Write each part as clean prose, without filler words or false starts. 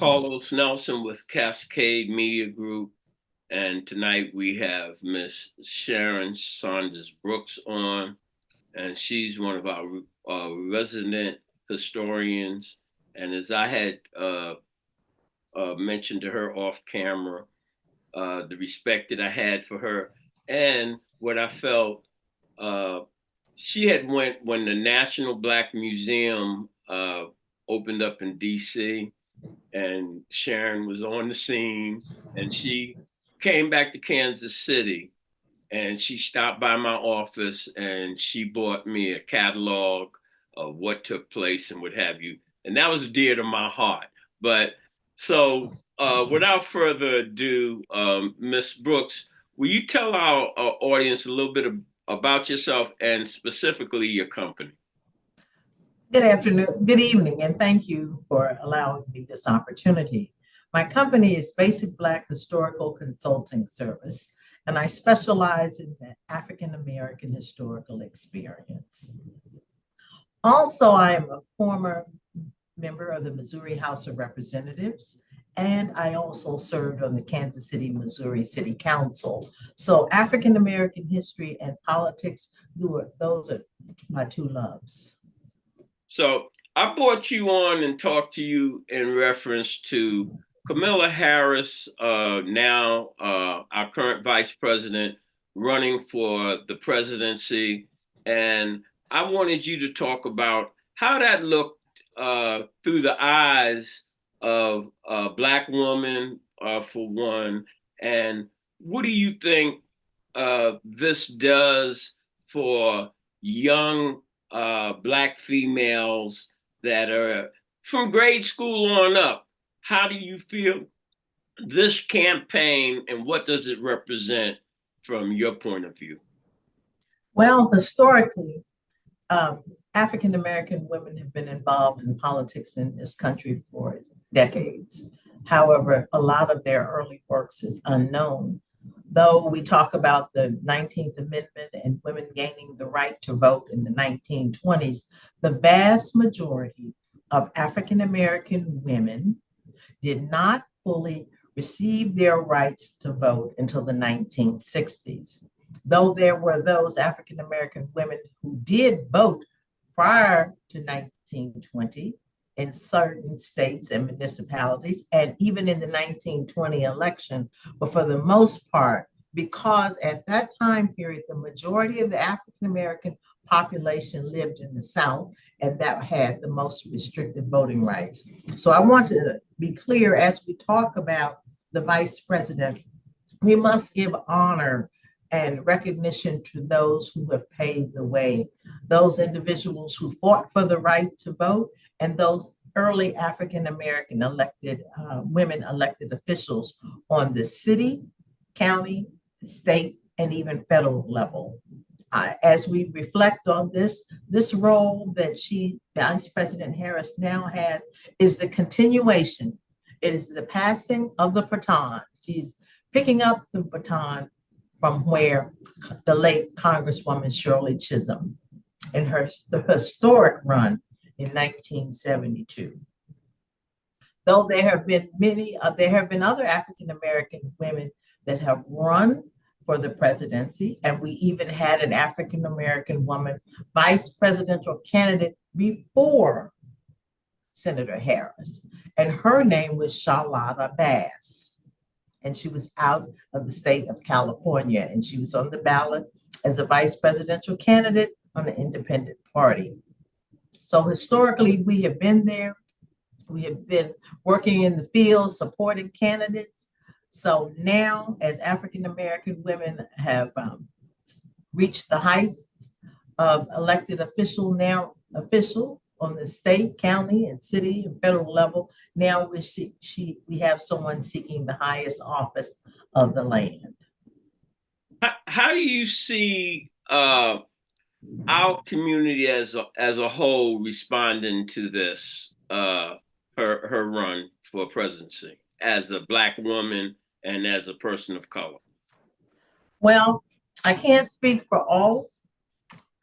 Carlos Nelson with Cascade Media Group. And tonight we have Miss Sharon Saunders Brooks on, and she's one of our resident historians. And as I had mentioned to her off camera, the respect that I had for her and what I felt she had went when the National Black Museum opened up in DC, and Sharon was on the scene, and she came back to Kansas City, and she stopped by my office and she bought me a catalog of what took place and what have you. And that was dear to my heart. But so without further ado, Ms. Brooks, will you tell our audience a little bit about yourself and specifically your company? Good afternoon, good evening, and thank you for allowing me this opportunity. My company is Basic Black Historical Consulting Service, and I specialize in the African American historical experience. Also, I am a former member of the Missouri House of Representatives, and I also served on the Kansas City, Missouri City Council. So African American history and politics, those are my two loves. So I brought you on and talked to you in reference to Kamala Harris, now our current vice president, running for the presidency. And I wanted you to talk about how that looked through the eyes of a Black woman, for one. And what do you think this does for young Black females that are from grade school on up? How do you feel this campaign and what does it represent from your point of view? Well, historically, African American women have been involved in politics in this country for decades. However, a lot of their early works is unknown. Though we talk about the 19th Amendment and women gaining the right to vote in the 1920s, the vast majority of African American women did not fully receive their rights to vote until the 1960s. Though there were those African American women who did vote prior to 1920 in certain states and municipalities, and even in the 1920 election, but for the most part, because at that time period, the majority of the African American population lived in the South, and that had the most restricted voting rights. So I want to be clear as we talk about the vice president, we must give honor and recognition to those who have paved the way, those individuals who fought for the right to vote, and those early African American elected women elected officials on the city, county, state, and even federal level. As we reflect on this role that Vice President Harris now has is the continuation. It is the passing of the baton. She's picking up the baton from where the late Congresswoman Shirley Chisholm in the historic run in 1972. Though there have been other African American women that have run for the presidency, and we even had an African American woman vice presidential candidate before Senator Harris, and her name was Charlotta Bass, and she was out of the state of California, and she was on the ballot as a vice presidential candidate on the Independent Party. So historically, we have been there. We have been working in the field, supporting candidates. So now, as African American women have reached the heights of elected officials on the state, county, and city and federal level, now we have someone seeking the highest office of the land. How do you see our community as a whole responding to this, her run for presidency as a Black woman and as a person of color? Well, I can't speak for all.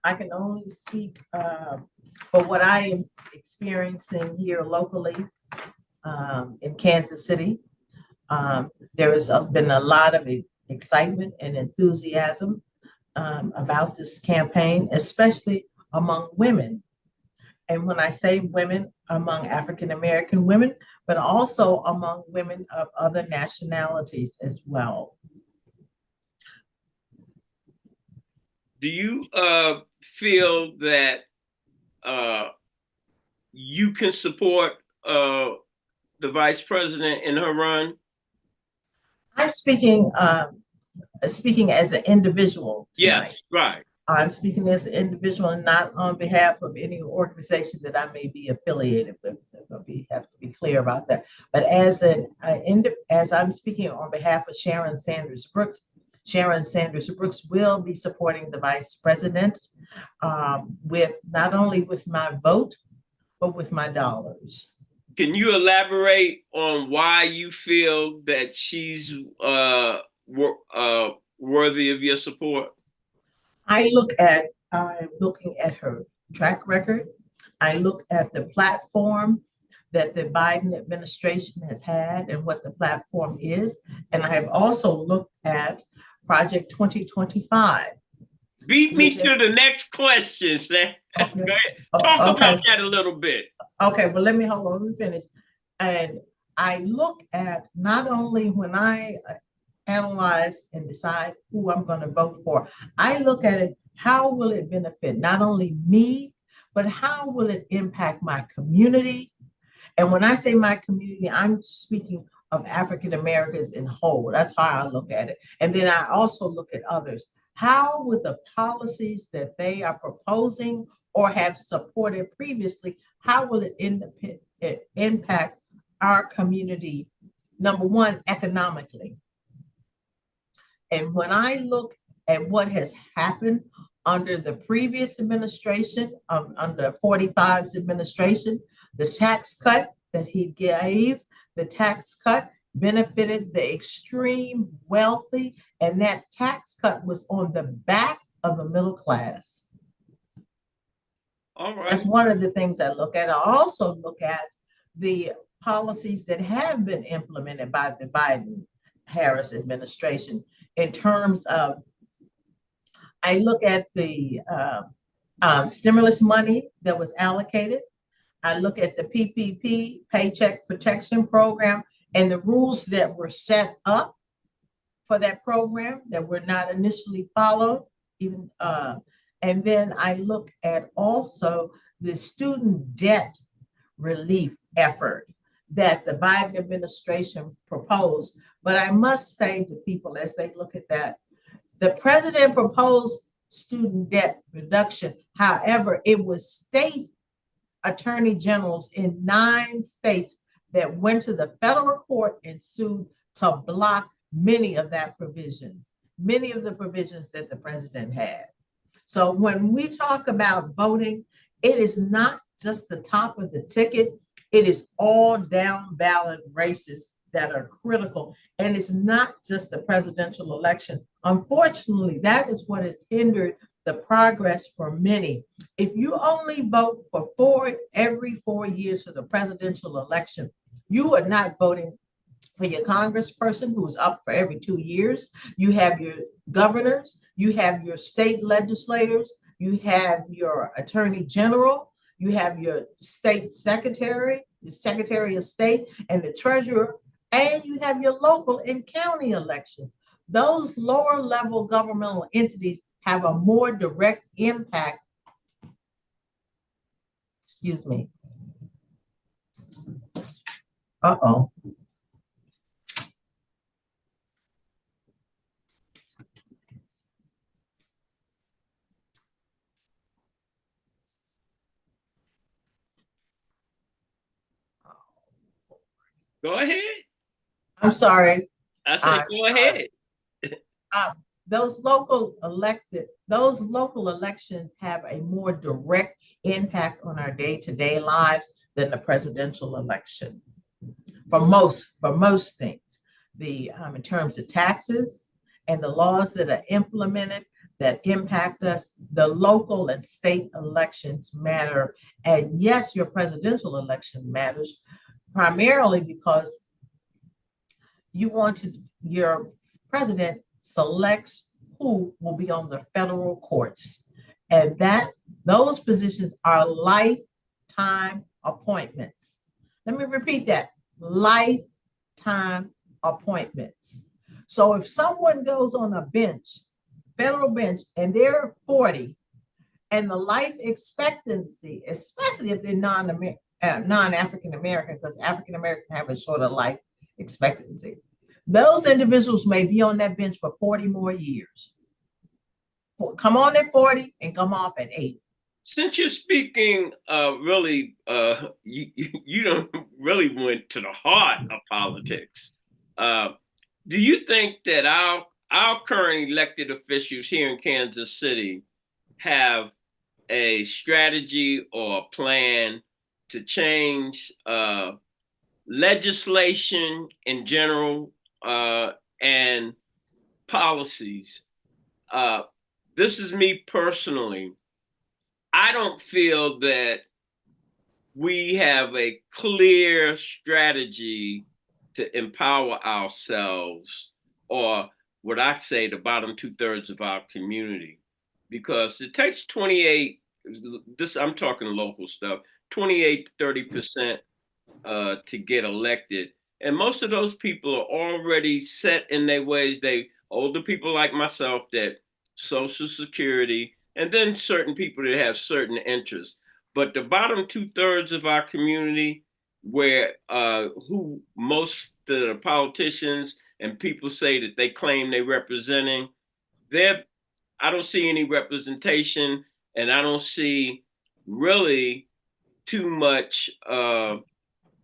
I can only speak for what I am experiencing here locally. in Kansas City. There has been a lot of excitement and enthusiasm about this campaign, especially among women. And when I say women, among African American women, but also among women of other nationalities as well. Do you feel that you can support the vice president in her run? I'm speaking as an individual tonight. Yes, right. I'm speaking as an individual and not on behalf of any organization that I may be affiliated with. Have to be clear about that. But as I'm speaking on behalf of Sharon Sanders Brooks, Sharon Sanders Brooks will be supporting the vice president with not only with my vote, but with my dollars. Can you elaborate on why you feel that she's worthy of your support? I'm looking at her track record. I look at the platform that the Biden administration has had and what the platform is. And I have also looked at Project 2025. Beat me to the next question, Sam. Okay. Go ahead. Talk about that a little bit. Okay, well, let me finish. And I look at not only when I analyze and decide who I'm going to vote for, I look at it, how will it benefit not only me, but how will it impact my community? And when I say my community, I'm speaking of African Americans in whole. That's how I look at it. And then I also look at others. How would the policies that they are proposing or have supported previously, how will it impact our community, number one, economically? And when I look at what has happened under the previous administration, under 45's administration, the tax cut that he gave, the tax cut benefited the extreme wealthy, and that tax cut was on the back of the middle class. All right. That's one of the things I look at. I also look at the policies that have been implemented by the Biden-Harris administration in terms of, I look at the stimulus money that was allocated. I look at the PPP, Paycheck Protection Program, and the rules that were set up for that program that were not initially followed. And then I look at also the student debt relief effort that the Biden administration proposed. But I must say to people as they look at that, the president proposed student debt reduction. However, it was state attorney generals in 9 states that went to the federal court and sued to block many of the provisions that the president had. So when we talk about voting, it is not just the top of the ticket. It is all down ballot races that are critical. And it's not just the presidential election. Unfortunately, that is what has hindered the progress for many. If you only vote for every 4 years for the presidential election, you are not voting for your congressperson who's up for every 2 years. You have your governors, you have your state legislators, you have your attorney general, you have your state secretary, the secretary of state, and the treasurer, and you have your local and county election. Those lower level governmental entities have a more direct impact. Excuse me. Uh-oh. Go ahead. I'm sorry. I said, go ahead. Those local elections have a more direct impact on our day-to-day lives than the presidential election. For most things, in terms of taxes and the laws that are implemented that impact us, the local and state elections matter. And yes, your presidential election matters. primarily because your president selects who will be on the federal courts. And those positions are lifetime appointments. Let me repeat that, lifetime appointments. So if someone goes on a bench, federal bench, and they're 40, and the life expectancy, especially if they're non-African American, because African Americans have a shorter life expectancy, those individuals may be on that bench for 40 more years. Come on at 40 and come off at 80. Since you're speaking, you don't really went to the heart of politics. Do you think that our current elected officials here in Kansas City have a strategy or a plan to change legislation in general and policies? This is me personally. I don't feel that we have a clear strategy to empower ourselves, or what I say, the bottom 2/3 of our community, because it takes 28, I'm talking local stuff, 28 to 30% to get elected. And most of those people are already set in their ways. They older people like myself that Social Security, and then certain people that have certain interests. But the bottom 2/3 of our community, where who most of the politicians and people say that they claim they're representing, they're I don't see any representation, and I don't see really too much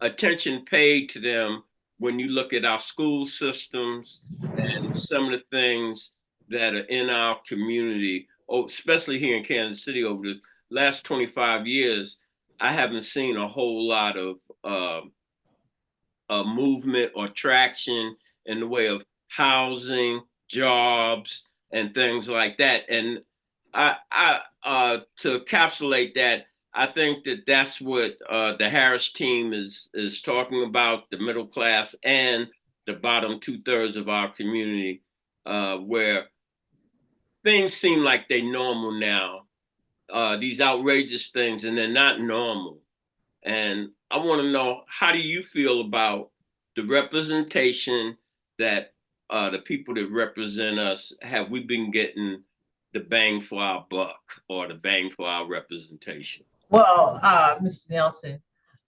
attention paid to them when you look at our school systems and some of the things that are in our community, especially here in Kansas City. Over the last 25 years, I haven't seen a whole lot of movement or traction in the way of housing, jobs, and things like that. And to encapsulate that, I think that that's what the Harris team is talking about: the middle class and the bottom 2/3 of our community, where things seem like they're normal now. These outrageous things, and they're not normal. And I want to know, how do you feel about the representation that the people that represent us, have we been getting the bang for our buck or the bang for our representation? Well, Mr. Nelson,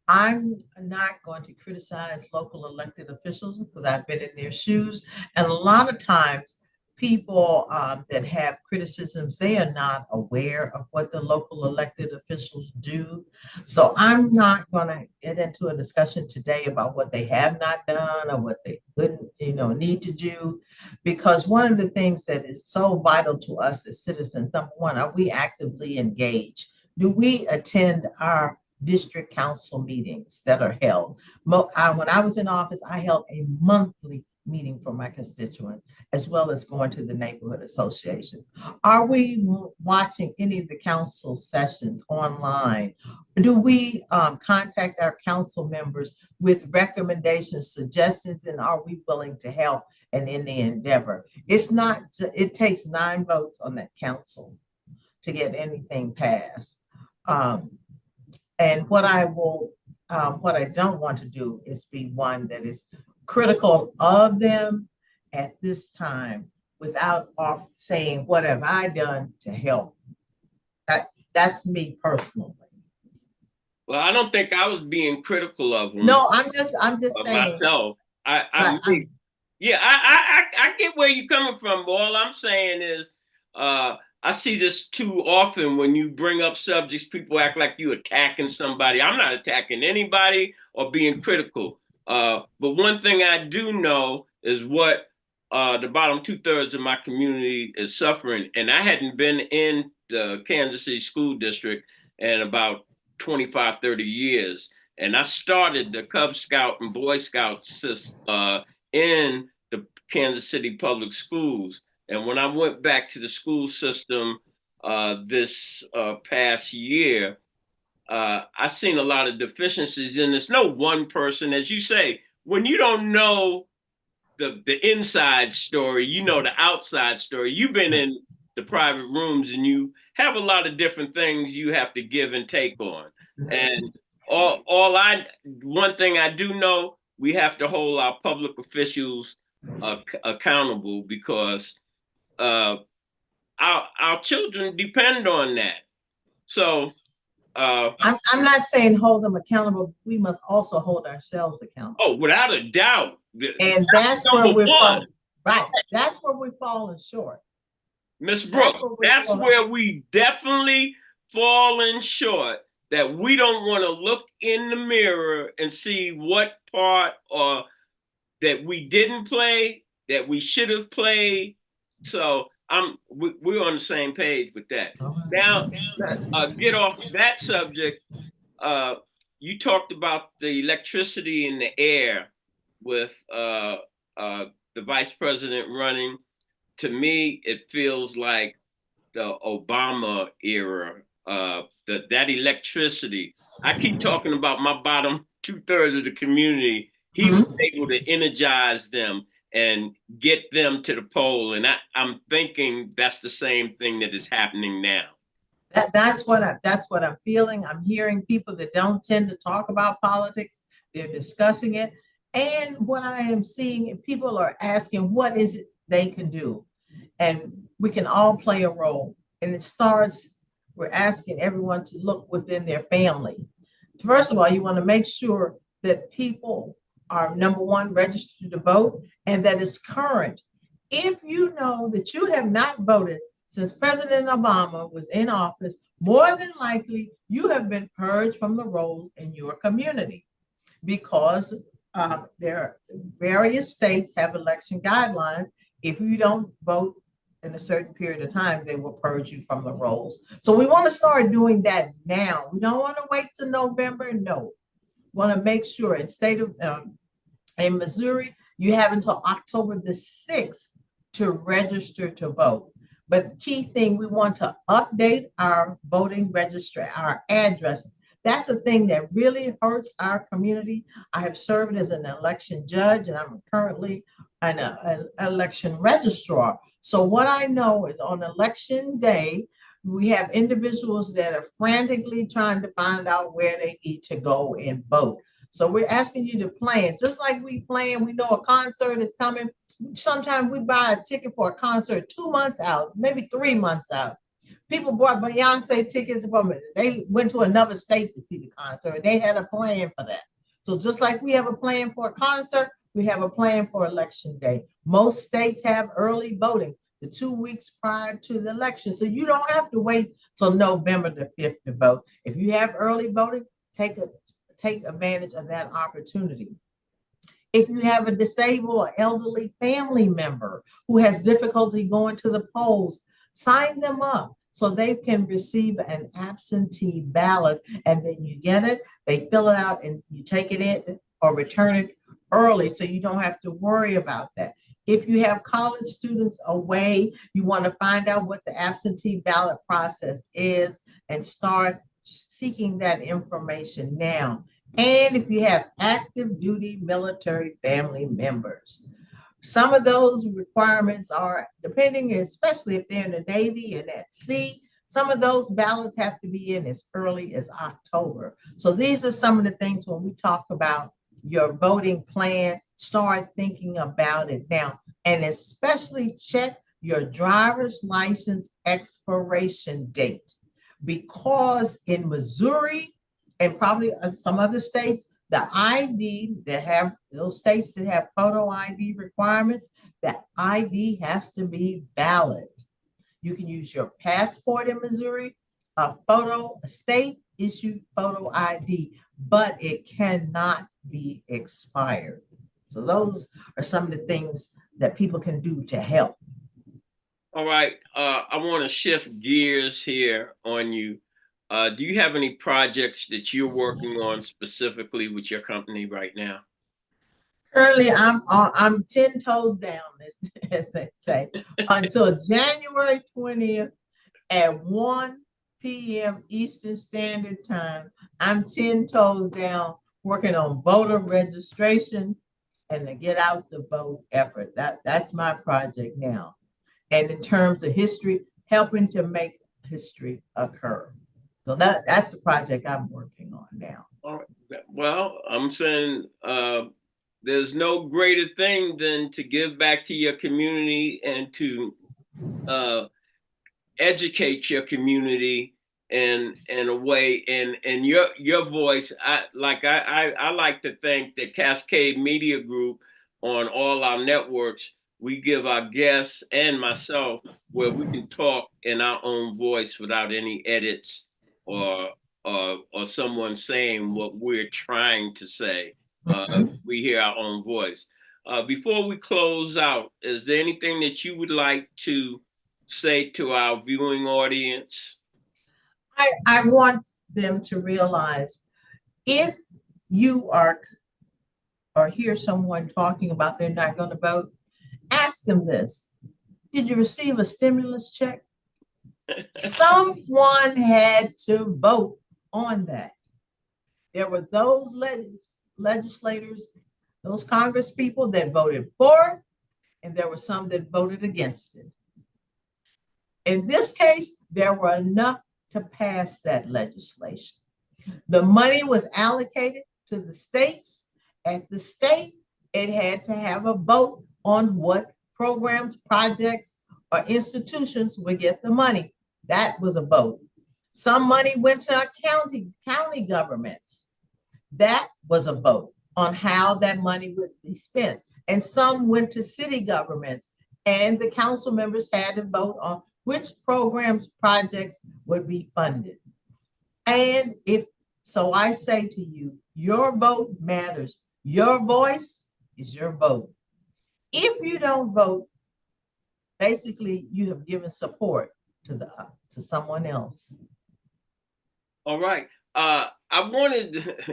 I'm not going to criticize local elected officials because I've been in their shoes. And a lot of times, people that have criticisms, they are not aware of what the local elected officials do. So I'm not going to get into a discussion today about what they have not done or what they couldn't, need to do, because one of the things that is so vital to us as citizens, number one, are we actively engaged? Do we attend our district council meetings that are held? When I was in office, I held a monthly meeting for my constituents, as well as going to the neighborhood associations. Are we watching any of the council sessions online? Do we contact our council members with recommendations, suggestions, and are we willing to help and in the endeavor? It takes 9 votes on that council to get anything passed. And what I don't want to do is be one that is critical of them at this time without saying, what have I done to help? That's me personally. Well, I don't think I was being critical of them. No, I'm just saying. Myself. I get where you're coming from. All I'm saying is, I see this too often when you bring up subjects, people act like you attacking somebody. I'm not attacking anybody or being critical. But one thing I do know is what the bottom 2/3 of my community is suffering. And I hadn't been in the Kansas City School District in about 25, 30 years. And I started the Cub Scout and Boy Scout system in the Kansas City Public Schools. And when I went back to the school system this past year, I've seen a lot of deficiencies, and it's no one person, as you say, when you don't know the inside story, you know the outside story. You've been in the private rooms, and you have a lot of different things you have to give and take on. And all I one thing I do know, we have to hold our public officials accountable because uh, our children depend on that. So I'm not saying hold them accountable. We must also hold ourselves accountable. oh, without a doubt, And that's where number we're one. falling. Right. That's where we're falling short. Miss Brooks, that's where we definitely falling short. That we don't want to look in the mirror and see what part or that we didn't play that we should have played. So we're on the same page with that. Now, get off that subject. Uh, you talked about the electricity in the air with the vice president running. To me, it feels like the Obama era. That electricity. I keep talking about my bottom 2/3 of the community. He was able to energize them and get them to the poll, and I'm thinking that's the same thing that is happening now. That's what I'm feeling. I'm hearing people that don't tend to talk about politics. They're discussing it. And what I am seeing, people are asking what is it they can do. And we can all play a role. And it starts, we're asking everyone to look within their family. First of all, you want to make sure that people are, number one, registered to vote and that it's current. If you know that you have not voted since President Obama was in office, more than likely you have been purged from the rolls in your community because there are various states have election guidelines. If you don't vote in a certain period of time, they will purge you from the rolls. So we want to start doing that now. We don't want to wait till November. No, we want to make sure in state of in Missouri, you have until October the 6th to register to vote. But the key thing, we want to update our voting registry, our addresses. That's the thing that really hurts our community. I have served as an election judge, and I'm currently an election registrar. So what I know is on election day, we have individuals that are frantically trying to find out where they need to go and vote. So we're asking you to plan, just like we plan, we know a concert is coming. Sometimes we buy a ticket for a concert 2 months out, maybe 3 months out. People bought Beyonce tickets from it. They went to another state to see the concert. They had a plan for that. So just like we have a plan for a concert, we have a plan for election day. Most states have early voting the 2 weeks prior to the election. So you don't have to wait till November the 5th to vote. If you have early voting, take advantage of that opportunity. If you have a disabled or elderly family member who has difficulty going to the polls, sign them up so they can receive an absentee ballot, and then you get it, they fill it out, and you take it in or return it early so you don't have to worry about that. If you have college students away, you want to find out what the absentee ballot process is and start seeking that information now. And if you have active duty military family members, some of those requirements are depending, especially if they're in the Navy and at sea, some of those ballots have to be in as early as October. So these are some of the things when we talk about your voting plan, start thinking about it now, and especially check your driver's license expiration date, because in Missouri and probably some other states, the ID that have those states that have photo ID requirements, that ID has to be valid. You can use your passport in Missouri, a state issued photo ID, but it cannot be expired. So those are some of the things that people can do to help. All right, I want to shift gears here on you. Do you have any projects that you're working on specifically with your company right now? Currently, I'm 10 toes down, as they say, until January 20th at 1 p.m. Eastern Standard Time. I'm 10 toes down working on voter registration and the get out the vote effort. That's my project now. And in terms of history, helping to make history occur. So that's the project I'm working on now. All right. Well, I'm saying there's no greater thing than to give back to your community and to educate your community in a way, and your voice. I like to think that Cascade Media Group on all our networks, we give our guests and myself where we can talk in our own voice without any edits or someone saying what we're trying to say. We hear our own voice. Before we close out, is there anything that you would like to say to our viewing audience? I want them to realize if you are or hear someone talking about they're not going to vote, ask them this. Did you receive a stimulus check? Someone had to vote on that. There were those legislators, those Congress people that voted for, and there were some that voted against it. In this case, there were enough to pass that legislation. The money was allocated to the states. At the state, it had to have a vote on what programs, projects, or institutions would get the money. That was a vote. Some money went to our county governments. That was a vote on how that money would be spent. And some went to city governments, and the council members had to vote on which programs, projects would be funded. And so I say to you, your vote matters. Your voice is your vote. If you don't vote, basically you have given support to someone else. All right.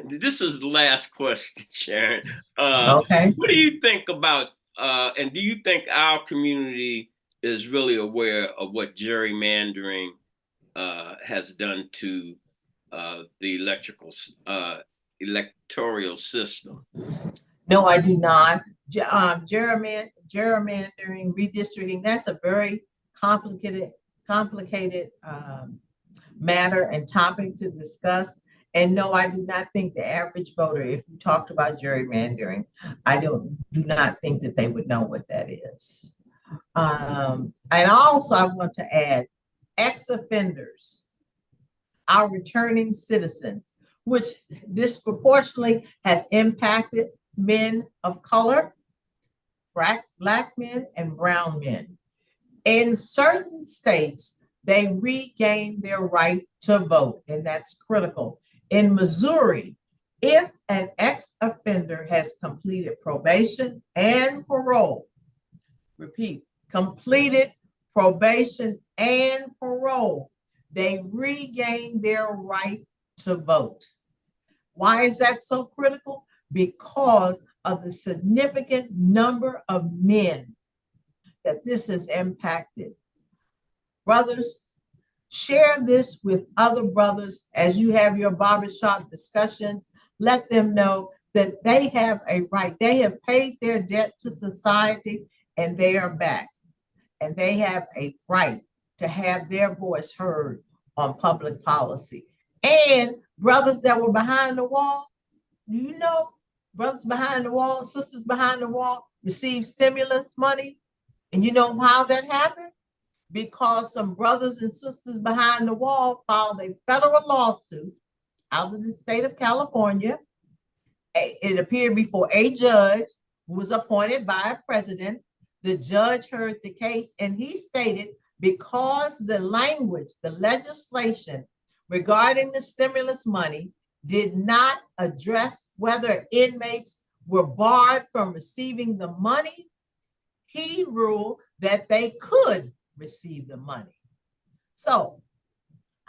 This is the last question, Sharon. Okay. What do you think about, and do you think our community is really aware of what gerrymandering has done to the electoral system? No, I do not. Gerrymandering, redistricting, that's a very complicated matter and topic to discuss. And no, I do not think the average voter, if you talked about gerrymandering, I do not think that they would know what that is. And also I want to add ex-offenders, our returning citizens, which disproportionately has impacted men of color, Black men and brown men. In certain states, they regain their right to vote, and that's critical. In Missouri, if an ex-offender has completed probation and parole, repeat, completed probation and parole, they regain their right to vote. Why is that so critical? Because of the significant number of men that this has impacted. Brothers, share this with other brothers as you have your barbershop discussions. Let them know that they have a right. They have paid their debt to society and they are back. And they have a right to have their voice heard on public policy. And brothers that were behind the wall, do you know brothers behind the wall, sisters behind the wall received stimulus money? And you know how that happened? Because some brothers and sisters behind the wall filed a federal lawsuit out of the state of California. It appeared before a judge who was appointed by a president. The judge heard the case and he stated because the language, the legislation regarding the stimulus money did not address whether inmates were barred from receiving the money, he ruled that they could receive the money. So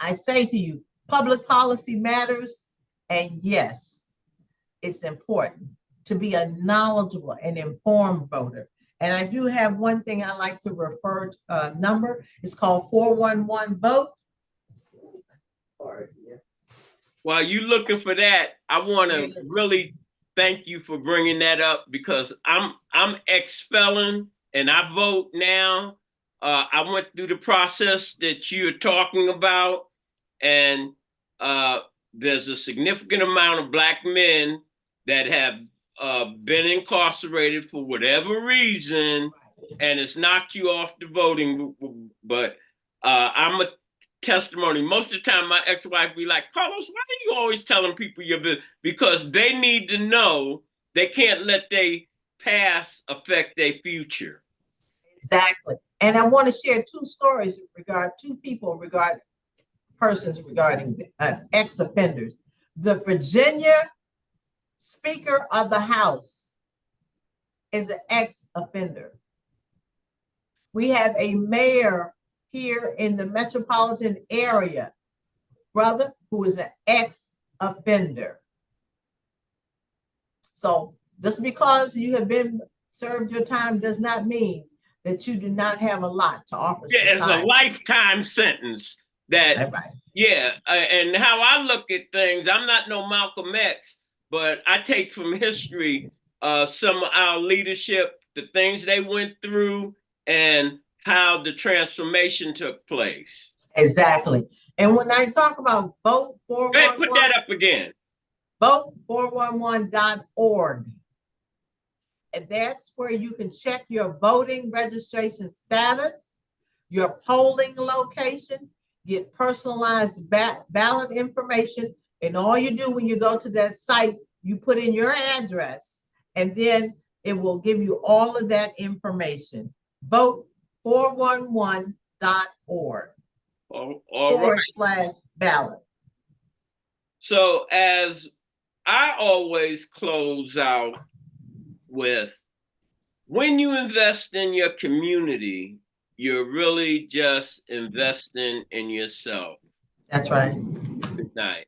I say to you, public policy matters, and yes, it's important to be a knowledgeable and informed voter. And I do have one thing I like to refer to, number. It's called 411-VOTE. card here. While you looking for that, I want to really thank you for bringing that up, because I'm ex-felon and I vote now. I went through the process that you're talking about, and there's a significant amount of Black men that have been incarcerated for whatever reason, and it's knocked you off the voting. But I'm a testimony. Most of the time, my ex-wife be like, Carlos, why are you always telling people your business? Because they need to know they can't let their past affect their future. Exactly. And I want to share two stories persons regarding ex-offenders. The Virginia Speaker of the House is an ex-offender. We have a mayor here in the metropolitan area, brother, who is an ex-offender. So just because you have been served your time does not mean that you do not have a lot to offer society. It's a lifetime sentence. That, right. Yeah, and how I look at things, I'm not no Malcolm X, but I take from history some of our leadership, the things they went through, and how the transformation took place. Exactly. And when I talk about vote 411, put that up again. Vote411.org. And that's where you can check your voting registration status, your polling location, get personalized ballot information. And all you do when you go to that site, you put in your address, and then it will give you all of that information. Vote411.org. /ballot. So as I always close out with, when you invest in your community, you're really just investing in yourself. That's right. Good night.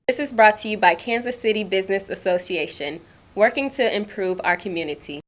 This is brought to you by Kansas City Business Association, working to improve our community.